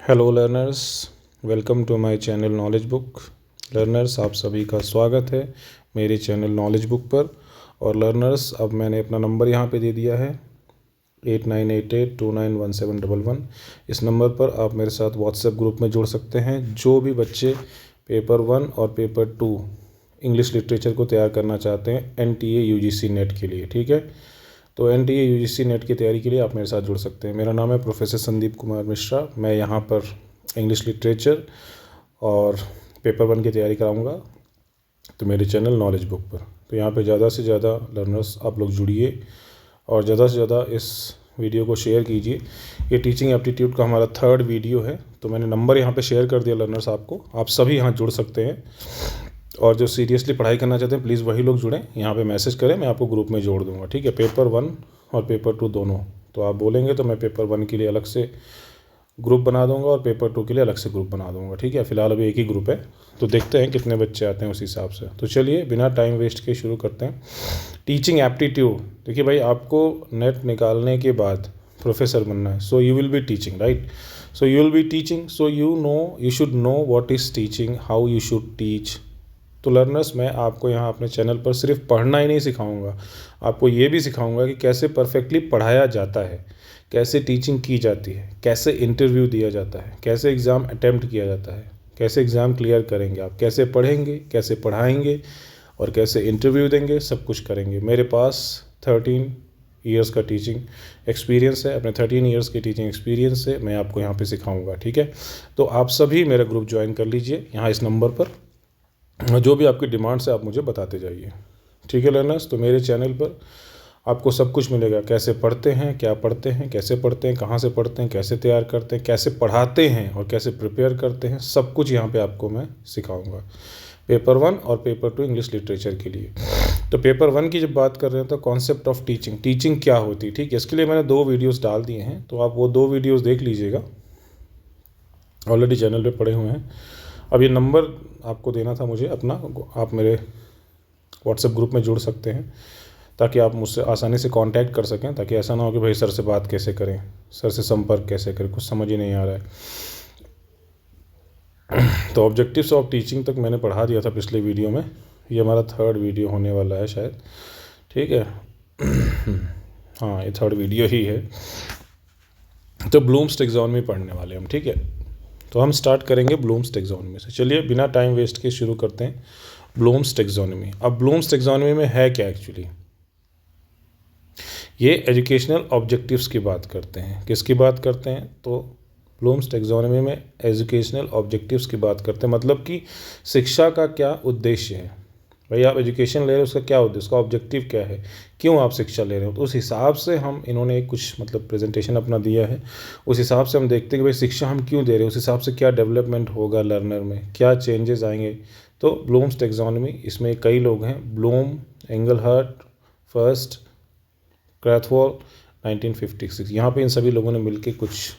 Hello learners, welcome to my channel knowledge book. Learners, आप सभी का स्वागत है मेरे चैनल नॉलेज बुक पर। और लर्नर्स, अब मैंने अपना नंबर यहाँ पे दे दिया है 8988291711। इस नंबर पर आप मेरे साथ व्हाट्सएप ग्रुप में जुड़ सकते हैं। जो भी बच्चे पेपर 1 और पेपर 2 इंग्लिश लिटरेचर को तैयार करना चाहते हैं NTA UGC नेट के लिए, ठीक है। तो NTA UGC नेट की तैयारी के लिए आप मेरे साथ जुड़ सकते हैं। मेरा नाम है प्रोफेसर संदीप कुमार मिश्रा। मैं यहाँ पर इंग्लिश लिटरेचर और पेपर 1 की तैयारी कराऊंगा, तो मेरे चैनल नॉलेज बुक पर। तो यहाँ पे ज़्यादा से ज़्यादा लर्नर्स आप लोग जुड़िए और ज़्यादा से ज़्यादा इस वीडियो को शेयर कीजिए। ये टीचिंग एप्टीट्यूड का हमारा 3rd वीडियो है, तो मैंने नंबर यहाँ पे शेयर कर दिया लर्नर्स आपको। आप सभी यहाँ जुड़ सकते हैं और जो सीरियसली पढ़ाई करना चाहते हैं प्लीज़ वही लोग जुड़ें। यहाँ पे मैसेज करें, मैं आपको ग्रुप में जोड़ दूँगा, ठीक है। पेपर 1 और पेपर 2 दोनों, तो आप बोलेंगे तो मैं पेपर 1 के लिए अलग से ग्रुप बना दूंगा और पेपर 2 के लिए अलग से ग्रुप बना दूंगा, ठीक है। फिलहाल अभी एक ही ग्रुप है, तो देखते हैं कितने बच्चे आते हैं उस हिसाब से। तो चलिए बिना टाइम वेस्ट के शुरू करते हैं। टीचिंग एप्टीट्यूड, देखिए भाई, आपको नेट निकालने के बाद प्रोफेसर बनना है, so you will be teaching, right. So you will be teaching, so you should know what is teaching, how you should teach. तो लर्नर्स, मैं आपको यहाँ अपने चैनल पर सिर्फ पढ़ना ही नहीं सिखाऊंगा, आपको ये भी सिखाऊंगा कि कैसे परफेक्टली पढ़ाया जाता है, कैसे टीचिंग की जाती है, कैसे इंटरव्यू दिया जाता है, कैसे एग्ज़ाम अटैम्प्ट किया जाता है, कैसे एग्ज़ाम क्लियर करेंगे आप, कैसे पढ़ेंगे, कैसे पढ़ाएंगे और कैसे इंटरव्यू देंगे, सब कुछ करेंगे। मेरे पास 13 ईयर्स का टीचिंग एक्सपीरियंस है, अपने 13 ईयर्स के टीचिंग एक्सपीरियंस से मैं आपको यहाँ पे सिखाऊंगा, ठीक है। तो आप सभी मेरा ग्रुप ज्वाइन कर लीजिए यहाँ इस नंबर पर। जो भी आपकी डिमांड्स है आप मुझे बताते जाइए, ठीक है लर्नर्स। तो मेरे चैनल पर आपको सब कुछ मिलेगा, कैसे पढ़ते हैं, क्या पढ़ते हैं, कैसे पढ़ते हैं, कहाँ से पढ़ते हैं, कैसे तैयार करते हैं, कैसे पढ़ाते हैं और कैसे प्रिपेयर करते हैं, सब कुछ यहाँ पे आपको मैं सिखाऊंगा पेपर 1 और पेपर 2 इंग्लिश लिटरेचर के लिए। तो पेपर 1 की जब बात कर रहे हैं तो कॉन्सेप्ट ऑफ टीचिंग, टीचिंग क्या होती है, ठीक है। इसके लिए मैंने 2 वीडियोज़ डाल दिए हैं, तो आप वो 2 वीडियोज़ देख लीजिएगा, ऑलरेडी चैनल पर पड़े हुए हैं। अब ये नंबर आपको देना था मुझे अपना, आप मेरे व्हाट्सएप ग्रुप में जुड़ सकते हैं ताकि आप मुझसे आसानी से कांटेक्ट कर सकें, ताकि ऐसा ना हो कि भाई सर से बात कैसे करें, सर से संपर्क कैसे करें, कुछ समझ ही नहीं आ रहा है। तो ऑब्जेक्टिव्स ऑफ टीचिंग तक मैंने पढ़ा दिया था पिछले वीडियो में, ये हमारा 3rd वीडियो होने वाला है शायद, ठीक है। हाँ, ये 3rd वीडियो ही है। तो ब्लूम्स टैक्सोनॉमी पढ़ने वाले हम, ठीक है। तो हम स्टार्ट करेंगे ब्लूम्स टैक्सोनॉमी से। चलिए बिना टाइम वेस्ट के शुरू करते हैं ब्लूम्स टैक्सोनॉमी। अब ब्लूम्स टैक्सोनॉमी में है क्या एक्चुअली, ये एजुकेशनल ऑब्जेक्टिव्स की बात करते हैं। किसकी बात करते हैं, तो ब्लूम्स टैक्सोनॉमी में एजुकेशनल ऑब्जेक्टिव्स की बात करते हैं, मतलब कि शिक्षा का क्या उद्देश्य है। भाई आप एजुकेशन ले रहे हो, उसका क्या उद्देश्य, उसका ऑब्जेक्टिव क्या है, क्यों आप शिक्षा ले रहे हो। तो उस हिसाब से हम, इन्होंने कुछ मतलब प्रेजेंटेशन अपना दिया है, उस हिसाब से हम देखते हैं कि भाई शिक्षा हम क्यों दे रहे हैं, उस हिसाब से क्या डेवलपमेंट होगा लर्नर में, क्या चेंजेस आएंगे। तो ब्लूम्स टैक्सोनॉमी, इसमें कई लोग हैं, ब्लूम, एंगलहर्ट, फर्स्ट, क्रैथवॉल, 1956, यहाँ पे इन सभी लोगों ने मिलकर कुछ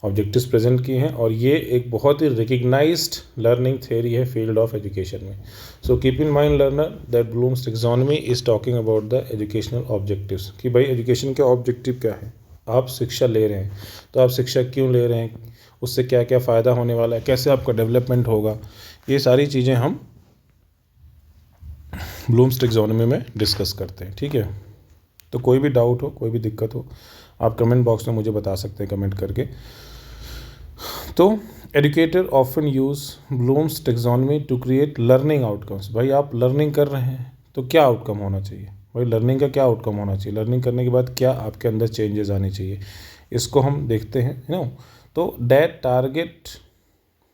ऑब्जेक्टिव्स प्रेजेंट किए हैं, और ये एक बहुत ही रिकग्नाइज्ड लर्निंग थ्योरी है फील्ड ऑफ एजुकेशन में। So keep in mind learner that Bloom's taxonomy is talking about the educational objectives, कि भाई एजुकेशन के ऑब्जेक्टिव क्या है, आप शिक्षा ले रहे हैं तो आप शिक्षा क्यों ले रहे हैं, उससे क्या क्या फ़ायदा होने वाला है, कैसे आपका डेवलपमेंट होगा, ये सारी चीज़ें हम ब्लूम्स टैक्सोनॉमी में डिस्कस करते हैं, ठीक है। तो कोई भी डाउट हो, कोई भी दिक्कत हो, आप कमेंट बॉक्स में मुझे बता सकते हैं कमेंट करके। तो educator often use Bloom's taxonomy to create learning outcomes. भाई आप लर्निंग कर रहे हैं तो क्या आउटकम होना चाहिए, भाई लर्निंग का क्या आउटकम होना चाहिए, लर्निंग करने के बाद क्या आपके अंदर चेंजेस आने चाहिए, इसको हम देखते हैं, नो। तो that target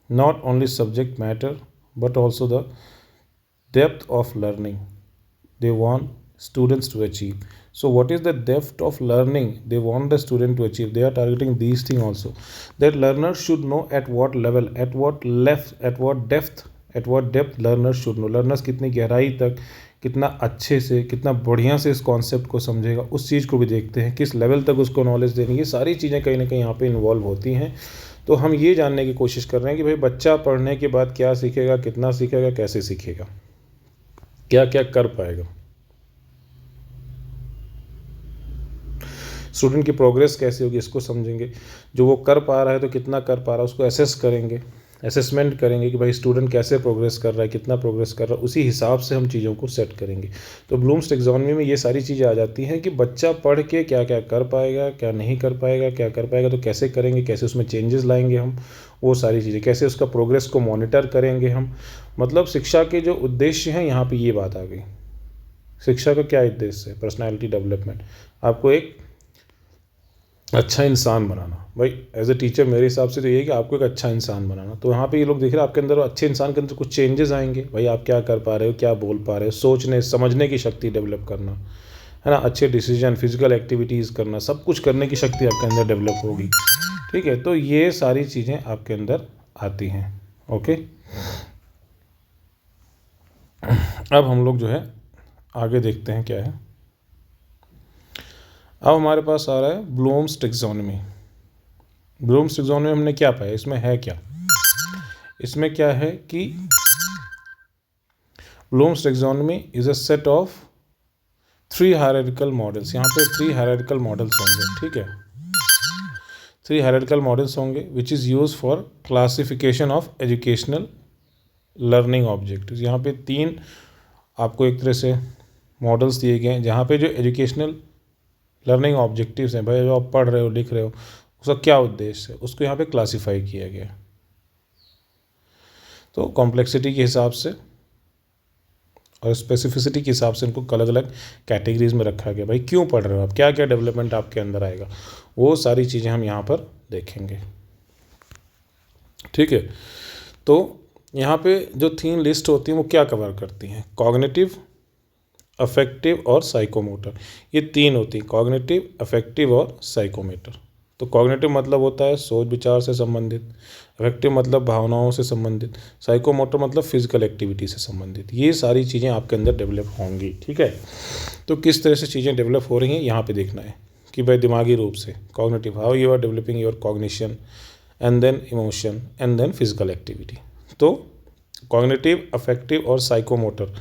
not only subject matter but also the depth of learning they want students to achieve. So what is the depth of learning they want the student to achieve, they are targeting these things also, that learners should know at what level, at what depth learners should know, learners कितनी गहराई तक, कितना अच्छे से, कितना बढ़िया से इस कॉन्सेप्ट को समझेगा, उस चीज़ को भी देखते हैं, किस लेवल तक उसको नॉलेज देनी, ये सारी चीज़ें कहीं ना कहीं यहाँ पे इन्वॉल्व होती हैं। तो हम ये जानने की कोशिश कर रहे हैं कि भाई बच्चा पढ़ने के बाद क्या सीखेगा, कितना सीखेगा, कैसे सीखेगा, क्या क्या कर पाएगा। स्टूडेंट की प्रोग्रेस कैसी होगी इसको समझेंगे, जो वो कर पा रहा है तो कितना कर पा रहा है उसको असेस करेंगे, असेसमेंट करेंगे कि भाई स्टूडेंट कैसे प्रोग्रेस कर रहा है, कितना प्रोग्रेस कर रहा है, उसी हिसाब से हम चीज़ों को सेट करेंगे। तो ब्लूम्स टैक्सोनॉमी में ये सारी चीज़ें आ जाती हैं कि बच्चा पढ़ के क्या क्या कर पाएगा, क्या नहीं कर पाएगा, क्या कर पाएगा तो कैसे करेंगे, कैसे उसमें चेंजेस लाएंगे हम, वो सारी चीज़ें, कैसे उसका प्रोग्रेस को मॉनिटर करेंगे हम। मतलब शिक्षा के जो उद्देश्य हैं यहाँ पर ये बात आ गई। शिक्षा का क्या उद्देश्य है? पर्सनैलिटी डेवलपमेंट, आपको एक अच्छा इंसान बनाना। भाई एज ए टीचर मेरे हिसाब से तो ये है कि आपको एक अच्छा इंसान बनाना। तो यहाँ पे ये लोग देख रहे हैं आपके अंदर, अच्छे इंसान के अंदर कुछ चेंजेस आएंगे। भाई आप क्या कर पा रहे हो, क्या बोल पा रहे हो, सोचने समझने की शक्ति डेवलप करना, है ना, अच्छे डिसीजन, फिजिकल एक्टिविटीज़ करना, सब कुछ करने की शक्ति आपके अंदर डेवलप होगी। ठीक है, तो ये सारी चीज़ें आपके अंदर आती हैं। ओके, अब हम लोग जो है आगे देखते हैं क्या है। अब हमारे पास आ रहा है ब्लूम्स टैक्सोनॉमी। ब्लूम्स टैक्सोनॉमी में हमने क्या पाया, इसमें है क्या? इसमें क्या है कि Bloom's taxonomy is a set of 3 hierarchical models. यहाँ पे 3 हायरार्किकल मॉडल्स होंगे। ठीक है, 3 हायरार्किकल मॉडल्स होंगे which is use for classification of educational learning objectives. यहाँ पे 3 आपको एक तरह से मॉडल्स दिए गए हैं जहाँ पे जो एजुकेशनल लर्निंग ऑब्जेक्टिव्स हैं, भाई जो आप पढ़ रहे हो, लिख रहे हो, उसका क्या उद्देश्य है, उसको यहाँ पे क्लासिफाई किया गया। तो कॉम्प्लेक्सिटी के हिसाब से और स्पेसिफिसिटी के हिसाब से इनको अलग अलग कैटेगरीज में रखा गया। भाई क्यों पढ़ रहे हो आप, क्या क्या डेवलपमेंट आपके अंदर आएगा, वो सारी चीज़ें हम यहाँ पर देखेंगे। ठीक है, तो यहाँ पे जो 3 लिस्ट होती हैं वो क्या कवर करती हैं? कॉग्निटिव, अफेक्टिव और साइकोमोटर, ये 3 होती हैं, कॉग्निटिव, अफेक्टिव और साइकोमोटर। तो कॉग्निटिव मतलब होता है सोच विचार से संबंधित, अफेक्टिव मतलब भावनाओं से संबंधित, साइकोमोटर मतलब फिजिकल एक्टिविटी से संबंधित। ये सारी चीज़ें आपके अंदर डेवलप होंगी। ठीक है, तो किस तरह से चीज़ें डेवलप हो रही हैं यहाँ पे देखना है कि भाई दिमागी रूप से cognitive, how you are developing your cognition, and then emotion, and then physical activity. तो कॉग्निटिव, अफेक्टिव और साइकोमोटर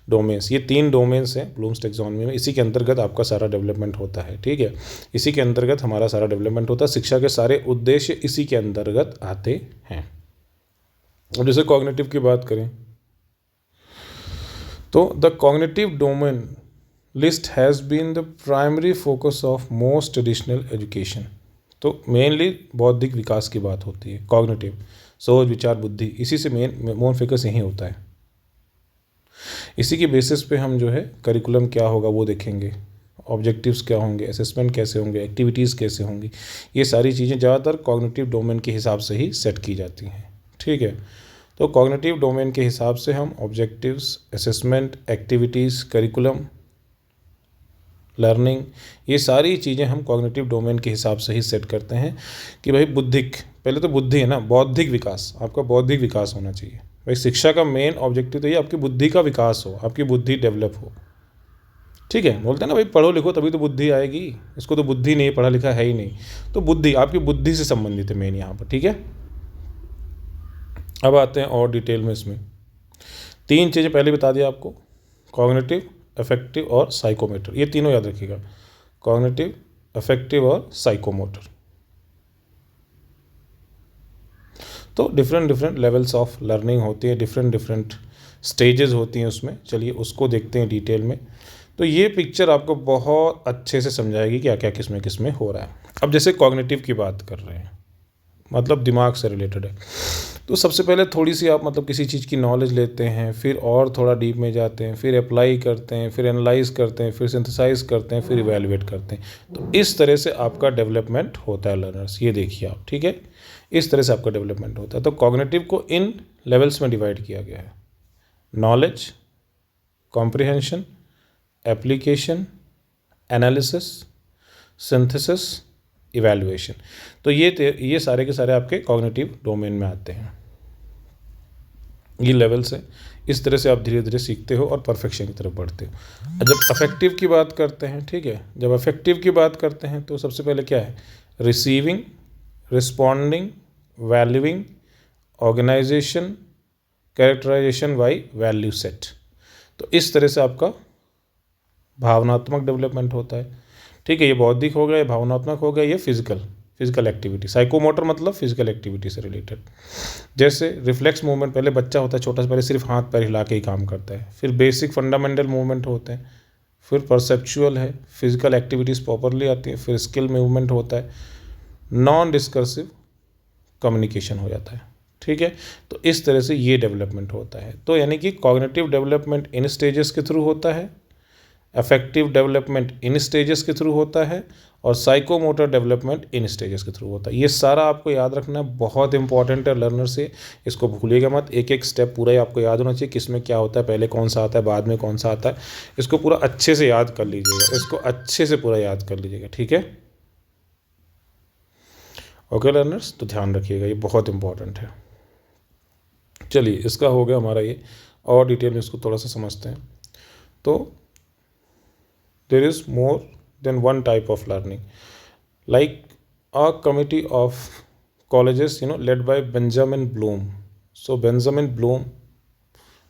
डोमेन्स, ये 3 डोमेन्स हैं ब्लूम्स टैक्सोनॉमी में। इसी के अंतर्गत आपका सारा डेवलपमेंट होता है। ठीक है, इसी के अंतर्गत हमारा सारा डेवलपमेंट होता है। शिक्षा के सारे उद्देश्य इसी के अंतर्गत आते हैं। अब जैसे कॉग्निटिव की बात करें तो the cognitive domain list has been the primary focus of most traditional education. तो मेनली बौद्धिक विकास की बात होती है, कॉग्निटिव, सोच विचार बुद्धि, इसी से मेन फोकस यही होता है। इसी के बेसिस पे हम जो है करिकुलम क्या होगा वो देखेंगे, ऑब्जेक्टिव्स क्या होंगे, असेसमेंट कैसे होंगे, एक्टिविटीज़ कैसे होंगी, ये सारी चीज़ें ज़्यादातर कॉग्निटिव डोमेन के हिसाब से ही सेट की जाती हैं। ठीक है, तो कॉग्निटिव डोमेन के हिसाब से हम objectives, assessment, activities, curriculum, learning, ये सारी चीज़ें हम कॉग्निटिव डोमेन के हिसाब से ही सेट करते हैं कि भाई बुद्धिक, पहले तो बुद्धि है ना, बौद्धिक विकास, आपका बौद्धिक विकास होना चाहिए। भाई शिक्षा का मेन ऑब्जेक्टिव तो ये आपकी बुद्धि का विकास हो, आपकी बुद्धि डेवलप हो। ठीक है, बोलते हैं ना भाई पढ़ो लिखो तभी तो बुद्धि आएगी, इसको तो बुद्धि नहीं, पढ़ा लिखा है ही नहीं। तो बुद्धि आपकी बुद्धि से संबंधित है मेन यहाँ पर। ठीक है, अब आते हैं और डिटेल में। इसमें 3 चीज़ें पहले बता दिया आपको, कॉग्निटिव, अफेक्टिव और साइकोमोटर, ये तीनों याद रखिएगा, कॉग्निटिव, अफेक्टिव और साइकोमोटर। तो डिफरेंट लेवल्स ऑफ लर्निंग होती है, डिफरेंट स्टेजेस होती हैं उसमें। चलिए उसको देखते हैं डिटेल में। तो ये पिक्चर आपको बहुत अच्छे से समझाएगी क्या क्या किस में हो रहा है। अब जैसे कॉग्निटिव की बात कर रहे हैं, मतलब दिमाग से रिलेटेड है, तो सबसे पहले थोड़ी सी आप मतलब किसी चीज़ की नॉलेज लेते हैं, फिर और थोड़ा डीप में जाते हैं, फिर अप्लाई करते हैं, फिर एनालाइज करते हैं, फिर सिंथेसाइज करते हैं, फिर इवैल्यूएट करते हैं। तो इस तरह से आपका डेवलपमेंट होता है लर्नर्स, ये देखिए आप। ठीक है, इस तरह से आपका डेवलपमेंट होता है। तो कॉग्निटिव को इन लेवल्स में डिवाइड किया गया है, knowledge, comprehension, application, analysis, synthesis, evaluation. तो ये सारे के सारे आपके कॉग्निटिव डोमेन में आते हैं। ये लेवल्स है, इस तरह से आप धीरे धीरे सीखते हो और परफेक्शन की तरफ बढ़ते हो। जब अफेक्टिव की बात करते हैं, ठीक है, जब अफेक्टिव की बात करते हैं तो सबसे पहले क्या है, receiving, responding, valuing, organisation, characterisation by value set. तो इस तरह से आपका भावनात्मक डेवलपमेंट होता है। ठीक है, ये बौद्धिक हो गया, ये भावनात्मक हो गया, ये फिजिकल एक्टिविटी। साइकोमोटर मतलब फिजिकल एक्टिविटी से रिलेटेड। जैसे रिफ्लेक्स मूवमेंट, पहले बच्चा होता है छोटा सा, पहले सिर्फ हाथ पैर हिला के ही काम करता है, फिर बेसिक फंडामेंटल मूवमेंट होते हैं, फिर परसेप्चुअल है, फिजिकल एक्टिविटीज़ प्रॉपरली आती है, फिर स्किल मूवमेंट होता है, नॉन डिस्कर्सिव कम्युनिकेशन हो जाता है। ठीक है, तो इस तरह से ये डेवलपमेंट होता है। तो यानी कि कॉग्निटिव डेवलपमेंट इन स्टेजेस के थ्रू होता है, अफेक्टिव डेवलपमेंट इन स्टेजेस के थ्रू होता है, और साइकोमोटर डेवलपमेंट इन स्टेजेस के थ्रू होता है। ये सारा आपको याद रखना बहुत इंपॉर्टेंट है लर्नर से, इसको भूलिएगा मत। एक एक स्टेप पूरा ही आपको याद होना चाहिए, किस में क्या होता है, पहले कौन सा आता है, बाद में कौन सा आता है। इसको पूरा अच्छे से याद कर लीजिएगा, इसको अच्छे से पूरा याद कर लीजिएगा। ठीक है, ओके लर्नर्स, तो ध्यान रखिएगा, ये बहुत इंपॉर्टेंट है। चलिए, इसका हो गया हमारा ये, और डिटेल में इसको थोड़ा सा समझते हैं। तो there is more than one type of learning, like a committee of colleges, led by Benjamin Bloom. So Benjamin Bloom,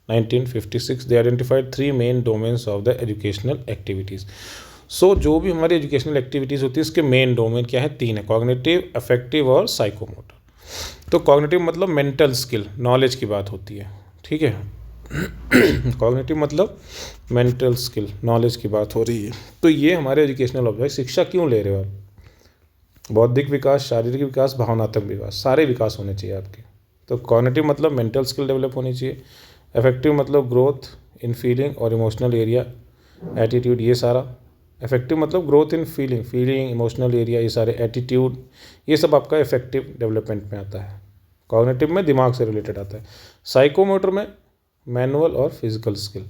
1956, they identified 3 main domains of the educational activities. So जो भी हमारी एजुकेशनल एक्टिविटीज़ होती है, इसके main domain क्या है? 3 है, cognitive, affective और साइकोमोटर। तो कॉग्निटिव मतलब मेंटल स्किल, नॉलेज की बात होती है। ठीक है, कॉग्निटिव मतलब मेंटल स्किल, नॉलेज की बात हो रही है। तो ये हमारे एजुकेशनल ऑब्जेक्ट, शिक्षा क्यों ले रहे हो आप? बौद्धिक विकास, शारीरिक विकास, भावनात्मक विकास, सारे विकास होने चाहिए आपके। तो कॉग्निटिव मतलब मेंटल स्किल डेवलप होनी चाहिए, अफेक्टिव मतलब ग्रोथ इन फीलिंग और इमोशनल एरिया, एटीट्यूड, ये सारा। अफेक्टिव मतलब growth in feeling emotional area, ये सारे, एटीट्यूड, ये सब आपका इफेक्टिव डेवलपमेंट में आता है। कॉग्निटिव में दिमाग से रिलेटेड आता है। साइकोमोटर में मैनुअल और फिजिकल स्किल,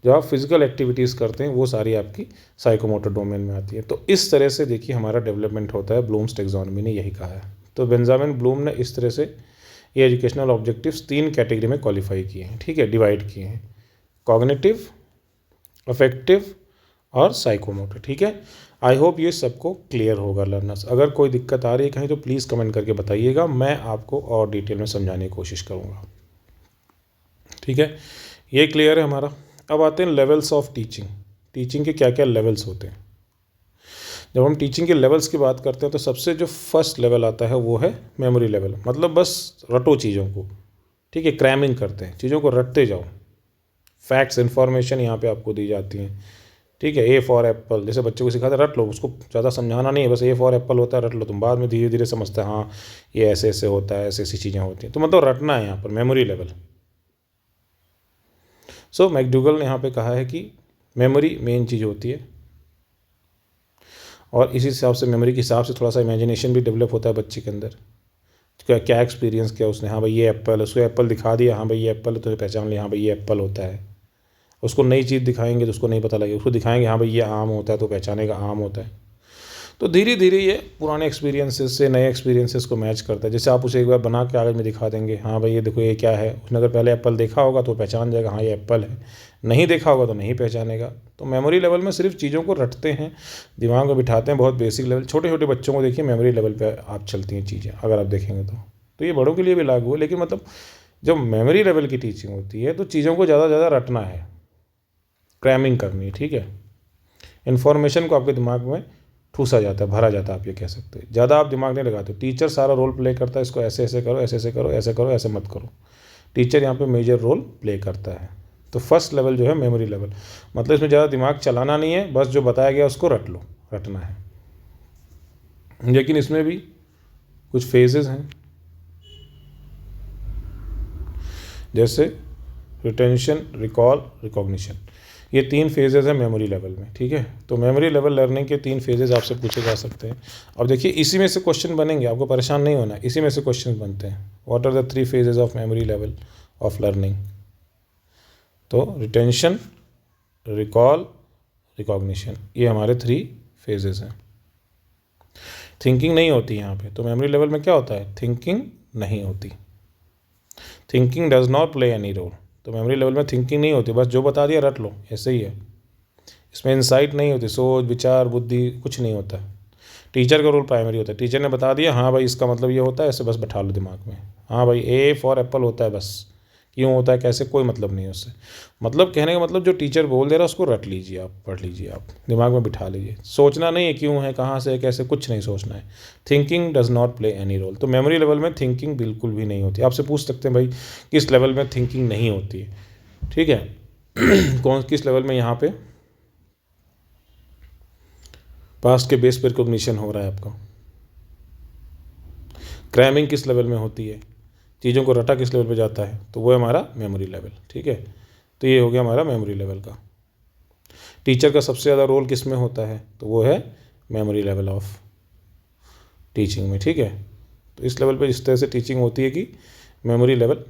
जो आप फिजिकल एक्टिविटीज़ करते हैं वो सारी आपकी साइकोमोटर डोमेन में आती है। तो इस तरह से देखिए हमारा डेवलपमेंट होता है, ब्लूम्स टैक्सोनॉमी ने यही कहा है। तो बेंजामिन ब्लूम ने इस तरह से ये एजुकेशनल ऑब्जेक्टिव्स 3 कैटेगरी में क्वालिफाई किए हैं। ठीक है, डिवाइड किए हैं, कॉग्निटिव, अफेक्टिव और साइकोमोटर। ठीक है, आई होप ये सबको क्लियर होगा लर्नर्स। अगर कोई दिक्कत आ रही है कहीं तो प्लीज़ कमेंट करके बताइएगा, मैं आपको और डिटेल में समझाने की कोशिश करूँगा। ठीक है, ये क्लियर है हमारा। अब आते हैं लेवल्स ऑफ टीचिंग। टीचिंग के क्या क्या लेवल्स होते हैं? जब हम टीचिंग के लेवल्स की बात करते हैं तो सबसे जो फर्स्ट लेवल आता है वो है मेमोरी लेवल, मतलब बस रटो चीज़ों को। ठीक है, क्रैमिंग करते हैं, चीज़ों को रटते जाओ। फैक्ट्स, इन्फॉर्मेशन यहाँ पे आपको दी जाती हैं। ठीक है, ए फॉर एप्पल, जैसे बच्चों को सिखाते रट लो, उसको ज़्यादा समझाना नहीं है, बस ए फॉर एप्पल होता है, रट लो तुम, बाद में धीरे धीरे समझते हैं, हाँ ये ऐसे ऐसे होता है, ऐसी ऐसी चीज़ें होती हैं। तो मतलब रटना है यहाँ पर, मेमोरी लेवल। सो मैकडूगल ने यहाँ पे कहा है कि मेमोरी मेन चीज़ होती है, और इसी हिसाब से मेमोरी के हिसाब से थोड़ा सा इमेजिनेशन भी डेवलप होता है बच्चे के अंदर। क्या एक्सपीरियंस किया उसने, हाँ भाई ये एप्पल, उसको एप्पल दिखा दिया, हाँ भाई ये एप्पल, तो पहचान लिया, हाँ भाई ये एप्पल होता है। उसको नई चीज़ दिखाएंगे तो उसको नहीं पता लगेगा, उसको दिखाएंगे हाँ भाई ये आम होता है तो पहचानेगा आम होता है। तो धीरे धीरे ये पुराने एक्सपीरियंसेस से नए एक्सपीरियंसेस को मैच करता है। जैसे आप उसे एक बार बना के कागज़ में दिखा देंगे, हाँ भाई ये देखो ये क्या है, उसने अगर पहले एप्पल देखा होगा तो पहचान जाएगा हाँ ये एप्पल है, नहीं देखा होगा तो नहीं पहचानेगा। तो मेमोरी लेवल में सिर्फ चीज़ों को रटते हैं, दिमाग में बिठाते हैं, बहुत बेसिक लेवल। छोटे छोटे बच्चों को देखिए मेमोरी लेवल पर आप चलती हैं चीज़ें, अगर आप देखेंगे तो ये बड़ों के लिए भी लागू है। लेकिन मतलब जब मेमोरी लेवल की टीचिंग होती है तो चीज़ों को ज़्यादा ज़्यादा रटना है, क्रैमिंग करनी है। ठीक है, इन्फॉर्मेशन को आपके दिमाग में ठूसा जाता है, भरा जाता है, आप ये कह सकते हैं। ज़्यादा आप दिमाग नहीं लगाते, टीचर सारा रोल प्ले करता है, इसको ऐसे ऐसे करो, ऐसे ऐसे करो, ऐसे करो, ऐसे मत करो। टीचर यहाँ पे मेजर रोल प्ले करता है। तो फर्स्ट लेवल जो है मेमोरी लेवल, मतलब इसमें ज़्यादा दिमाग चलाना नहीं है, बस जो बताया गया उसको रट लो, रटना है। लेकिन इसमें भी कुछ फेजेस हैं, जैसे रिटेंशन, रिकॉल, रिकॉग्निशन। ये 3 फेजेस हैं मेमोरी लेवल में। ठीक है, तो मेमोरी लेवल लर्निंग के 3 फेजेस आपसे पूछे जा सकते हैं। अब देखिए इसी में से क्वेश्चन बनेंगे, आपको परेशान नहीं होना, इसी में से क्वेश्चन बनते हैं। What are the 3 phases of memory level of learning? तो रिटेंशन, रिकॉल, रिकॉग्निशन, ये हमारे 3 फेजेस हैं। थिंकिंग नहीं होती यहाँ पे, तो मेमोरी लेवल में क्या होता है? थिंकिंग नहीं होती। Thinking does not play any role. तो मेमोरी लेवल में थिंकिंग नहीं होती, बस जो बता दिया रट लो, ऐसे ही है। इसमें इंसाइट नहीं होती, सोच, विचार, बुद्धि, कुछ नहीं होता। टीचर का रोल प्राइमरी होता है, टीचर ने बता दिया हाँ भाई इसका मतलब ये होता है, ऐसे बस बैठा लो दिमाग में, हाँ भाई ए फॉर एप्पल होता है, बस क्यों होता है, कैसे, कोई मतलब नहीं है उससे। मतलब कहने का मतलब जो टीचर बोल दे रहा है उसको रट लीजिए आप, पढ़ लीजिए आप, दिमाग में बिठा लीजिए। सोचना नहीं है क्यों है, कहाँ से है, कैसे, कुछ नहीं सोचना है। Thinking does not play any role. तो मेमोरी लेवल में थिंकिंग बिल्कुल भी नहीं होती। आपसे पूछ सकते हैं भाई किस लेवल में थिंकिंग नहीं होती है, ठीक है। किस लेवल में, यहाँ पे पास्ट के बेस पर रिकॉग्निशन हो रहा है आपका। क्रैमिंग किस लेवल में होती है, चीज़ों को रटा किस लेवल पे जाता है, तो वो है हमारा मेमोरी लेवल, ठीक है। तो ये हो गया हमारा मेमोरी लेवल का। टीचर का सबसे ज़्यादा रोल किस में होता है, तो वो है मेमोरी लेवल ऑफ टीचिंग में, ठीक है। तो इस लेवल पे इस तरह से टीचिंग होती है कि मेमोरी लेवल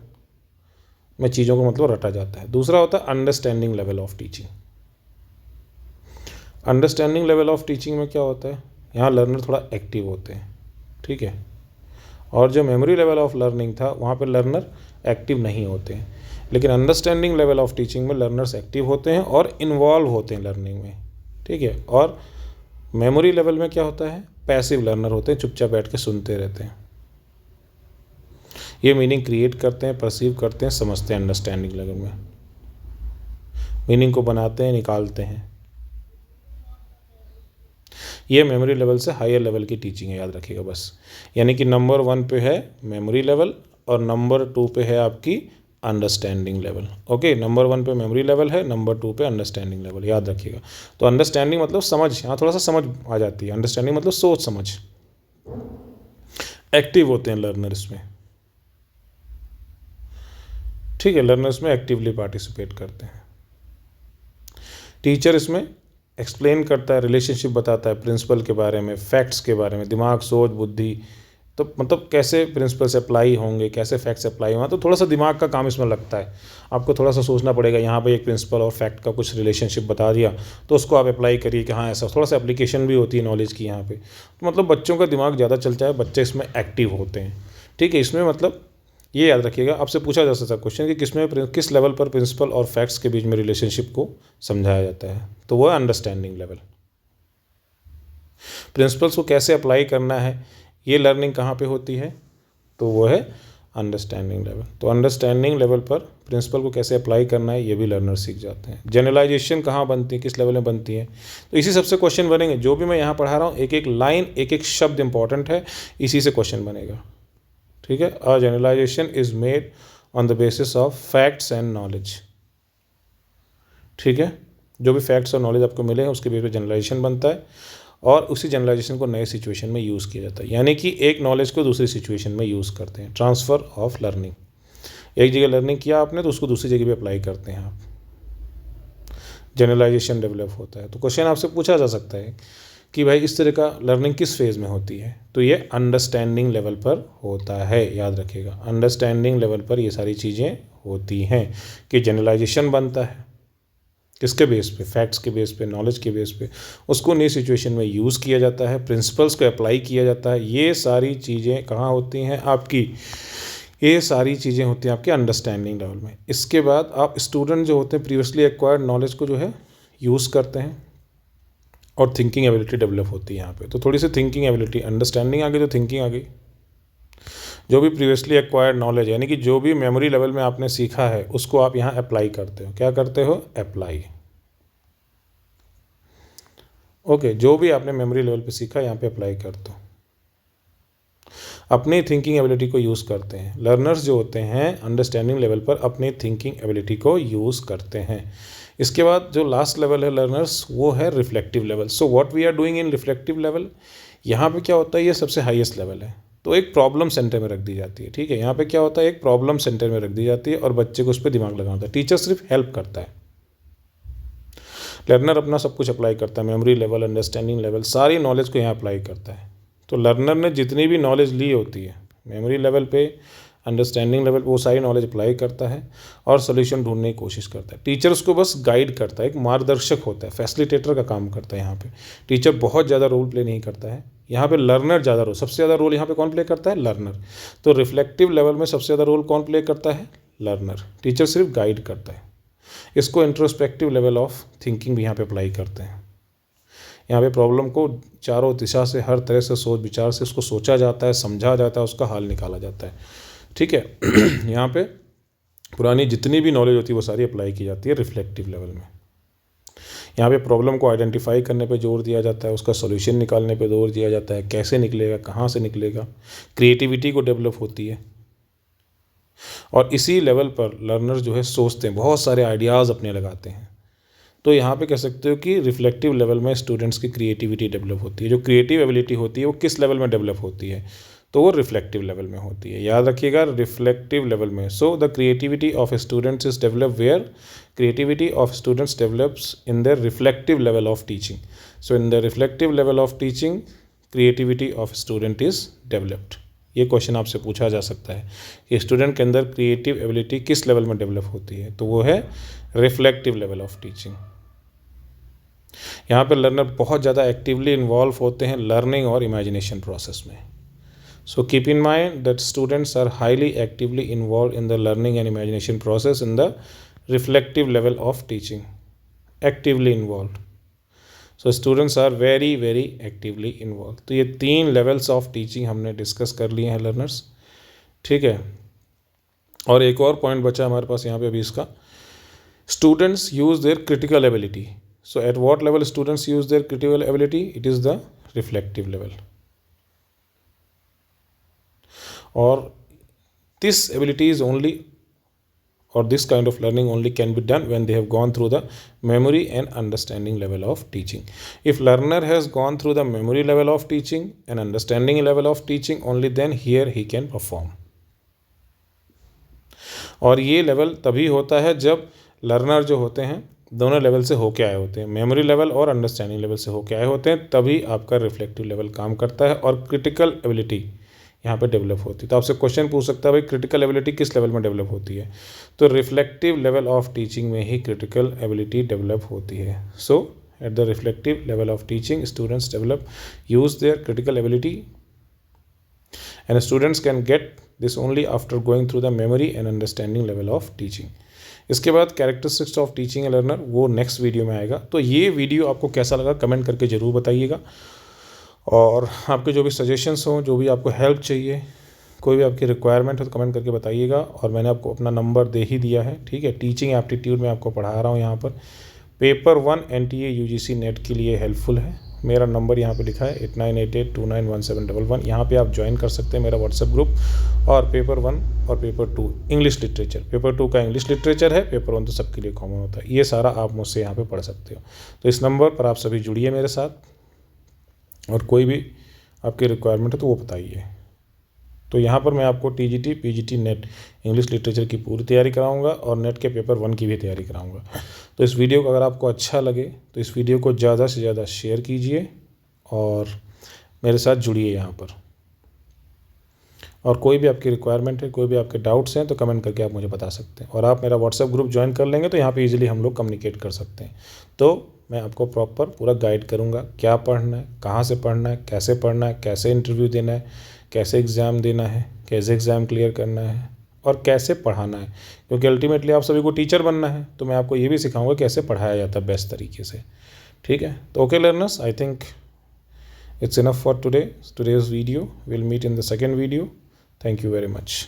में चीज़ों को मतलब रटा जाता है। दूसरा होता है understanding level of teaching. Understanding level of teaching में क्या होता है, यहाँ लर्नर थोड़ा एक्टिव होते हैं, ठीक है। और जो मेमोरी लेवल ऑफ लर्निंग था वहाँ पे लर्नर एक्टिव नहीं होते हैं। लेकिन अंडरस्टैंडिंग लेवल ऑफ टीचिंग में लर्नर्स एक्टिव होते हैं और इन्वॉल्व होते हैं लर्निंग में, ठीक है। और मेमोरी लेवल में क्या होता है, पैसिव लर्नर होते हैं, चुपचाप बैठ के सुनते रहते हैं। ये मीनिंग क्रिएट करते हैं, परसीव करते हैं, समझते हैं अंडरस्टैंडिंग लेवल में, मीनिंग को बनाते हैं, निकालते हैं। ये मेमोरी लेवल से हायर लेवल की टीचिंग है, याद रखिएगा बस। यानी कि नंबर 1 पे है मेमोरी लेवल और नंबर 2 पे है आपकी अंडरस्टैंडिंग लेवल। ओके, नंबर 1 पे मेमोरी लेवल है, नंबर 2 पे अंडरस्टैंडिंग लेवल, याद रखिएगा। तो अंडरस्टैंडिंग मतलब समझ, यहाँ थोड़ा सा समझ आ जाती है। अंडरस्टैंडिंग मतलब सोच समझ, एक्टिव होते हैं लर्नर इसमें, ठीक है। लर्नर इसमें एक्टिवली पार्टिसिपेट करते हैं। टीचर इसमें एक्सप्लेन करता है, रिलेशनशिप बताता है प्रिंसिपल के बारे में, फैक्ट्स के बारे में, दिमाग, सोच, बुद्धि, तो मतलब कैसे प्रिंसिपल्स अप्लाई होंगे, कैसे फैक्ट्स अप्लाई होंगे। तो थोड़ा सा दिमाग का काम इसमें लगता है, आपको थोड़ा सा सोचना पड़ेगा। यहाँ पे एक प्रिंसिपल और फैक्ट का कुछ रिलेशनशिप बता दिया तो उसको आप अप्लाई करिए कि हाँ ऐसा, थोड़ा सा एप्लीकेशन भी होती है नॉलेज की यहाँ पे। तो मतलब बच्चों का दिमाग ज़्यादा चलता है, बच्चे इसमें एक्टिव होते हैं, ठीक है। इसमें मतलब ये याद रखिएगा, आपसे पूछा जा सकता है क्वेश्चन कि किस लेवल पर प्रिंसिपल और फैक्ट्स के बीच में रिलेशनशिप को समझाया जाता है, तो वो है अंडरस्टैंडिंग लेवल। प्रिंसिपल्स को कैसे अप्लाई करना है, ये लर्निंग कहाँ पे होती है, तो वो है अंडरस्टैंडिंग लेवल। तो अंडरस्टैंडिंग लेवल पर प्रिंसिपल को कैसे अप्लाई करना है ये भी लर्नर सीख जाते हैं। जनरलाइजेशन कहाँ बनती है, किस लेवल में बनती है, तो इसी सबसे क्वेश्चन बनेंगे। जो भी मैं यहाँ पढ़ा रहा हूँ, एक एक लाइन, एक एक शब्द इंपॉर्टेंट है, इसी से क्वेश्चन बनेगा, ठीक है। A generalization is made on the basis of facts and knowledge, ठीक है। जो भी फैक्ट्स और नॉलेज आपको मिले हैं उसके बेस पर जनरलाइजेशन बनता है और उसी जनरलाइजेशन को नए सिचुएशन में यूज़ किया जाता है। यानी कि एक नॉलेज को दूसरी सिचुएशन में यूज़ करते हैं, ट्रांसफ़र ऑफ लर्निंग। एक जगह लर्निंग किया आपने तो उसको दूसरी जगह पे अप्लाई करते हैं आप, जनरलाइजेशन डेवलप होता है। तो क्वेश्चन आपसे पूछा जा सकता है कि भाई इस तरह का लर्निंग किस फेज़ में होती है, तो ये अंडरस्टैंडिंग लेवल पर होता है, याद रखिएगा। अंडरस्टैंडिंग लेवल पर ये सारी चीज़ें होती हैं कि जनरलाइजेशन बनता है किसके बेस पे, फैक्ट्स के बेस पे, नॉलेज के बेस पे, उसको नई सिचुएशन में यूज़ किया जाता है, प्रिंसिपल्स को अप्लाई किया जाता है। ये सारी चीज़ें कहाँ होती हैं आपकी, ये सारी चीज़ें होती हैं आपके अंडरस्टैंडिंग लेवल में। इसके बाद आप स्टूडेंट जो होते हैं प्रीवियसली एक्वायर्ड नॉलेज को जो है यूज़ करते हैं और थिंकिंग एबिलिटी डेवलप होती है यहाँ पे। तो थोड़ी सी थिंकिंग एबिलिटी, अंडरस्टैंडिंग आ गई तो थिंकिंग आ गई। जो भी प्रीवियसली एक्वायर्ड नॉलेज यानी कि जो भी मेमोरी लेवल में आपने सीखा है उसको आप यहाँ अप्लाई करते हो। क्या करते हो, अप्लाई। ओके, जो भी आपने मेमोरी लेवल पे सीखा यहाँ पे अप्लाई करते हो, अपनी थिंकिंग एबिलिटी को यूज़ करते हैं। लर्नर्स जो होते हैं अंडरस्टैंडिंग लेवल पर अपनी थिंकिंग एबिलिटी को यूज़ करते हैं। इसके बाद जो लास्ट लेवल है लर्नर्स, वो है reflective level. So what we are doing in reflective level, यहाँ पे क्या होता है, ये सबसे हाईएस्ट लेवल है। तो एक प्रॉब्लम सेंटर में रख दी जाती है, ठीक है। यहाँ पे क्या होता है, एक प्रॉब्लम सेंटर में रख दी जाती है और बच्चे को उस पर दिमाग लगाना होता है। टीचर सिर्फ हेल्प करता है, लर्नर अपना सब कुछ अप्लाई करता है, मेमोरी लेवल, अंडरस्टैंडिंग लेवल, सारी नॉलेज को यहाँ अप्लाई करता है। तो लर्नर ने जितनी भी नॉलेज ली होती है मेमोरी लेवल पे, अंडरस्टैंडिंग लेवल पे, वो सारी नॉलेज अप्लाई करता है और सोल्यूशन ढूंढने की कोशिश करता है। टीचर उसको बस गाइड करता है, एक मार्गदर्शक होता है, फैसिलिटेटर का काम करता है। यहाँ पे टीचर बहुत ज़्यादा रोल प्ले नहीं करता है, यहाँ पे लर्नर ज़्यादा रोल, सबसे ज़्यादा रोल यहाँ पे कौन प्ले करता है, लर्नर। तो रिफ्लेक्टिव लेवल में सबसे ज़्यादा रोल कौन प्ले करता है, लर्नर। टीचर सिर्फ गाइड करता है। इसको इंट्रोस्पेक्टिव लेवल ऑफ थिंकिंग भी यहाँ पे अप्लाई करते हैं। यहाँ पे प्रॉब्लम को चारों दिशा से, हर तरह से सोच विचार से उसको सोचा जाता है, समझा जाता है, उसका हल निकाला जाता है, ठीक है। यहाँ पे पुरानी जितनी भी नॉलेज होती है वो सारी अप्लाई की जाती है रिफ्लेक्टिव लेवल में। यहाँ पे प्रॉब्लम को आइडेंटिफाई करने पे जोर दिया जाता है, उसका सॉल्यूशन निकालने पे जोर दिया जाता है, कैसे निकलेगा, कहाँ से निकलेगा, क्रिएटिविटी को डेवलप होती है। और इसी लेवल पर लर्नर जो है सोचते हैं, बहुत सारे आइडियाज़ अपने लगाते हैं। तो यहाँ पे कह सकते हो कि रिफ्लेक्टिव लेवल में स्टूडेंट्स की क्रिएटिविटी डेवलप होती है। जो क्रिएटिव एबिलिटी होती है वो किस लेवल में डेवलप होती है, तो वो रिफ्लेक्टिव लेवल में होती है। याद रखिएगा, रिफ्लेक्टिव लेवल में। So the creativity of students is develop where creativity of students develops in the reflective level of teaching. So in the reflective level of teaching creativity of student is developed. ये question आपसे पूछा जा सकता है कि student के अंदर creative ability किस लेवल में डेवलप होती है, तो वो है रिफ्लेक्टिव लेवल ऑफ टीचिंग। यहाँ पर लर्नर बहुत ज़्यादा एक्टिवली इन्वॉल्व होते हैं लर्निंग और इमेजिनेशन प्रोसेस में। So keep in mind that students are highly actively involved in the learning and imagination process in the reflective level of teaching. Actively involved. So students are very very actively involved. तो ये 3 levels of teaching हमने discuss कर लिए हैं learners, ठीक है। और एक और पॉइंट बचा हमारे पास यहाँ पे अभी इसका, students use their critical ability. So at what level students use their critical ability? It is the reflective level. Or this ability is only, or this kind of learning only can be done when they have gone through the memory and understanding level of teaching. If learner has gone through the memory level of teaching and understanding level of teaching, only then here he can perform. और ये level तभी होता है जब learner जो होते हैं दोनों लेवल से होके आए होते हैं, मेमोरी लेवल और अंडरस्टैंडिंग लेवल से होके आए होते हैं, तभी आपका रिफ्लेक्टिव लेवल काम करता है और क्रिटिकल एबिलिटी यहाँ पे डेवलप होती है। तो आपसे क्वेश्चन पूछ सकता है भाई क्रिटिकल एबिलिटी किस लेवल में डेवलप होती है, तो रिफ्लेक्टिव लेवल ऑफ टीचिंग में ही क्रिटिकल एबिलिटी डेवलप होती है। So at the reflective level of teaching students develop use their critical ability and students can get this only after going through the memory and understanding level of teaching. इसके बाद characteristics of teaching a learner, वो next video में आएगा। तो ये video आपको कैसा लगा कमेंट करके ज़रूर बताइएगा, और आपके जो भी सजेशंस हों, जो भी आपको हेल्प चाहिए, कोई भी आपकी रिक्वायरमेंट हो तो कमेंट करके बताइएगा। और मैंने आपको अपना नंबर दे ही दिया है, ठीक है। टीचिंग एप्टीट्यूड में आपको पढ़ा रहा हूँ यहाँ पर। पेपर 1 NTA UGC नेट के लिए हेल्पफुल है। मेरा नंबर यहाँ पे लिखा है 8988291711। यहाँ पे आप ज्वाइन कर सकते हैं मेरा व्हाट्सएप ग्रुप। और पेपर 1 और पेपर 2 इंग्लिश लिटरेचर, पेपर 2 का इंग्लिश लिटरेचर है, पेपर 1 तो सबके लिए कॉमन होता है। ये सारा आप मुझसे यहाँ पे पढ़ सकते हो। तो इस नंबर पर आप सभी जुड़िए मेरे साथ, और कोई भी आपकी रिक्वायरमेंट है तो वो बताइए। तो यहाँ पर मैं आपको TGT PGT net English literature की पूरी तैयारी कराऊंगा और नेट के पेपर 1 की भी तैयारी कराऊंगा। तो इस वीडियो को अगर आपको अच्छा लगे तो इस वीडियो को ज़्यादा से ज़्यादा शेयर कीजिए और मेरे साथ जुड़िए यहाँ पर। और कोई भी आपकी रिक्वायरमेंट है, कोई भी आपके डाउट्स हैं तो कमेंट करके आप मुझे बता सकते हैं। और आप मेरा व्हाट्सएप ग्रुप ज्वाइन कर लेंगे तो यहाँ पे इजीली हम लोग कम्युनिकेट कर सकते हैं। तो मैं आपको प्रॉपर पूरा गाइड करूँगा, क्या पढ़ना है, कहाँ से पढ़ना है, कैसे इंटरव्यू देना है, कैसे एग्ज़ाम देना है, कैसे एग्ज़ाम क्लियर करना है और कैसे पढ़ाना है। क्योंकि अल्टीमेटली आप सभी को टीचर बनना है, तो मैं आपको ये भी सिखाऊंगा कैसे पढ़ाया जाता है बेस्ट तरीके से, ठीक है। तो okay learners, I think it's enough for today's video. Will meet in the second video. Thank you very much.